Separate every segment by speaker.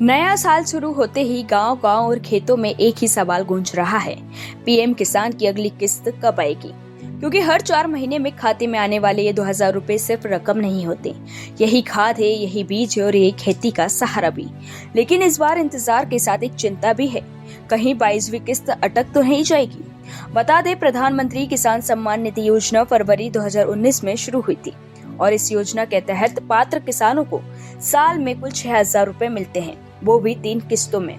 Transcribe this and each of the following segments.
Speaker 1: नया साल शुरू होते ही गांव-गांव और खेतों में एक ही सवाल गूंज रहा है। पीएम किसान की अगली किस्त कब आएगी? क्योंकि हर 4 महीने में खाते में आने वाले ये 2000 रुपए सिर्फ रकम नहीं होते। यही खाद है, यही बीज है और यही खेती का सहारा भी। लेकिन इस बार इंतजार के साथ एक चिंता भी है, कहीं 22वीं किस्त अटक तो नहीं जाएगी। बता दें, प्रधानमंत्री किसान सम्मान निधि योजना फरवरी 2019 में शुरू हुई थी और इस योजना के तहत पात्र किसानों को साल में कुल 6000 रुपए मिलते हैं, वो भी 3 किस्तों में।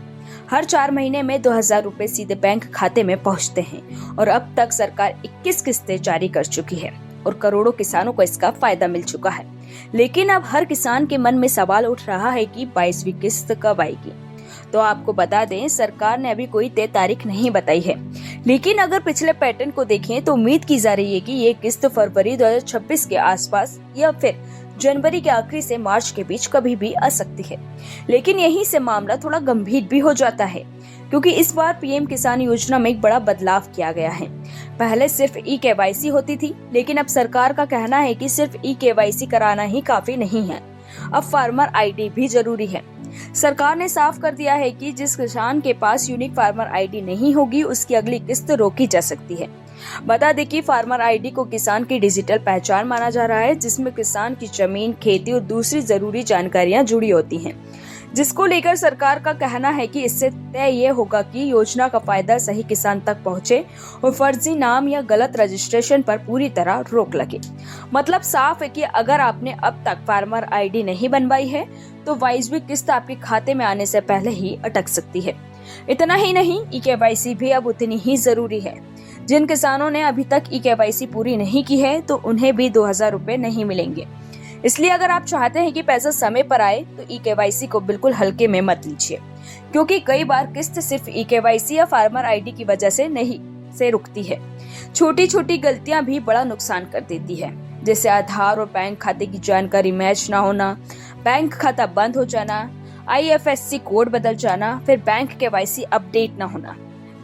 Speaker 1: हर 4 महीने में 2000 रुपए सीधे बैंक खाते में पहुंचते हैं और अब तक सरकार 21 किस्तें जारी कर चुकी है और करोड़ों किसानों को इसका फायदा मिल चुका है। लेकिन अब हर किसान के मन में सवाल उठ रहा है कि 22वीं किस्त कब आएगी। तो आपको बता दें, सरकार ने अभी कोई तय तारीख नहीं बताई है, लेकिन अगर पिछले पैटर्न को देखें तो उम्मीद की जा रही है कि ये किस्त फरवरी 2026 के आसपास या फिर जनवरी के आखिरी से मार्च के बीच कभी भी आ सकती है। लेकिन यहीं से मामला थोड़ा गंभीर भी हो जाता है, क्योंकि इस बार पीएम किसान योजना में एक बड़ा बदलाव किया गया है। पहले सिर्फ ई-केवाईसी होती थी, लेकिन अब सरकार का कहना है कि सिर्फ ई-केवाईसी कराना ही काफी नहीं है, अब फार्मर आईडी भी जरूरी है। सरकार ने साफ कर दिया है कि जिस किसान के पास यूनिक फार्मर आईडी नहीं होगी, उसकी अगली किस्त रोकी जा सकती है। बता दें कि फार्मर आईडी को किसान की डिजिटल पहचान माना जा रहा है, जिसमें किसान की जमीन, खेती और दूसरी जरूरी जानकारियां जुड़ी होती हैं, जिसको लेकर सरकार का कहना है कि इससे तय ये होगा कि योजना का फायदा सही किसान तक पहुंचे और फर्जी नाम या गलत रजिस्ट्रेशन पर पूरी तरह रोक लगे। मतलब साफ है कि अगर आपने अब तक फार्मर आईडी नहीं बनवाई है तो 22वीं किस्त आपके खाते में आने से पहले ही अटक सकती है। इतना ही नहीं, ई-केवाईसी भी अब उतनी ही जरूरी है। जिन किसानों ने अभी तक ई-केवाईसी पूरी नहीं की है तो उन्हें भी 2000 रुपए नहीं मिलेंगे। इसलिए अगर आप चाहते हैं कि पैसा समय पर आए तो ई-केवाईसी को बिल्कुल हल्के में मत लीजिए, क्योंकि कई बार किस्त सिर्फ ई-केवाईसी या फार्मर आईडी की वजह से रुकती है। छोटी छोटी गलतियां भी बड़ा नुकसान कर देती है, जैसे आधार और बैंक खाते की जानकारी मैच ना होना, बैंक खाता बंद हो जाना, IFSC कोड बदल जाना, फिर बैंक केवाईसी अपडेट ना होना।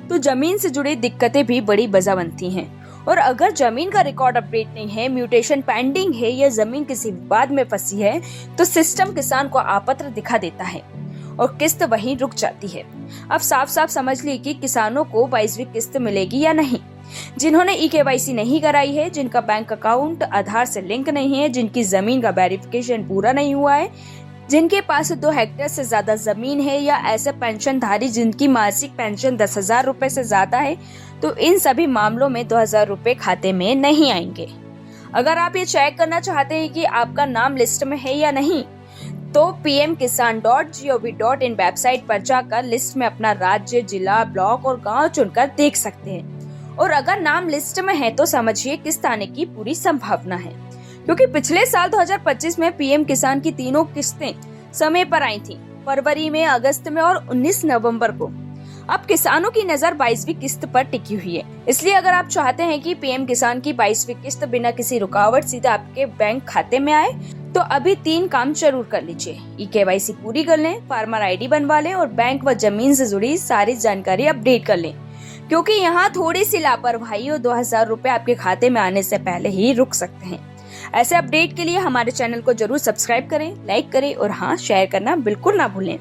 Speaker 1: तो जमीन से जुड़ी दिक्कतें भी बड़ी वजह बनती हैं। और अगर जमीन का रिकॉर्ड अपडेट नहीं है, म्यूटेशन पेंडिंग है या जमीन किसी विवाद में फंसी है, तो सिस्टम किसान को आपत्र दिखा देता है और किस्त वहीं रुक जाती है। अब साफ साफ समझ ली कि किसानों को 22वीं किस्त मिलेगी या नहीं। जिन्होंने ई-केवाईसी नहीं कराई है, जिनका बैंक अकाउंट आधार से लिंक नहीं है, जिनकी जमीन का वेरिफिकेशन पूरा नहीं हुआ है, जिनके पास 2 हेक्टेयर से ज्यादा जमीन है या ऐसे पेंशनधारी जिनकी मासिक पेंशन 10,000 रुपए से ज्यादा है, तो इन सभी मामलों में 2000 रुपए खाते में नहीं आएंगे। अगर आप ये चेक करना चाहते हैं कि आपका नाम लिस्ट में है या नहीं, तो pmkisan.gov.in वेबसाइट पर जाकर लिस्ट में अपना राज्य, जिला, ब्लॉक और गांव चुनकर देख सकते हैं। और अगर नाम लिस्ट में है तो समझिए किस्त आने की पूरी संभावना है, क्योंकि पिछले साल 2025 में पीएम किसान की तीनों किस्तें समय पर आई थी, फरवरी में, अगस्त में और 19 नवंबर को। अब किसानों की नजर 22वीं किस्त पर टिकी हुई है। इसलिए अगर आप चाहते हैं कि पीएम किसान की 22वीं किस्त बिना किसी रुकावट सीधे आपके बैंक खाते में आए, तो अभी 3 काम जरूर कर लीजिए। ई-केवाईसी पूरी कर लें, फार्मर आईडी बनवा लें और बैंक व जमीन से जुड़ी सारी जानकारी अपडेट कर लें, क्योंकि यहाँ थोड़ी सी लापरवाही और 2000 रुपए आपके खाते में आने से पहले ही रुक सकते हैं। ऐसे अपडेट के लिए हमारे चैनल को जरूर सब्सक्राइब करें, लाइक करें और हाँ, शेयर करना बिल्कुल ना भूलें।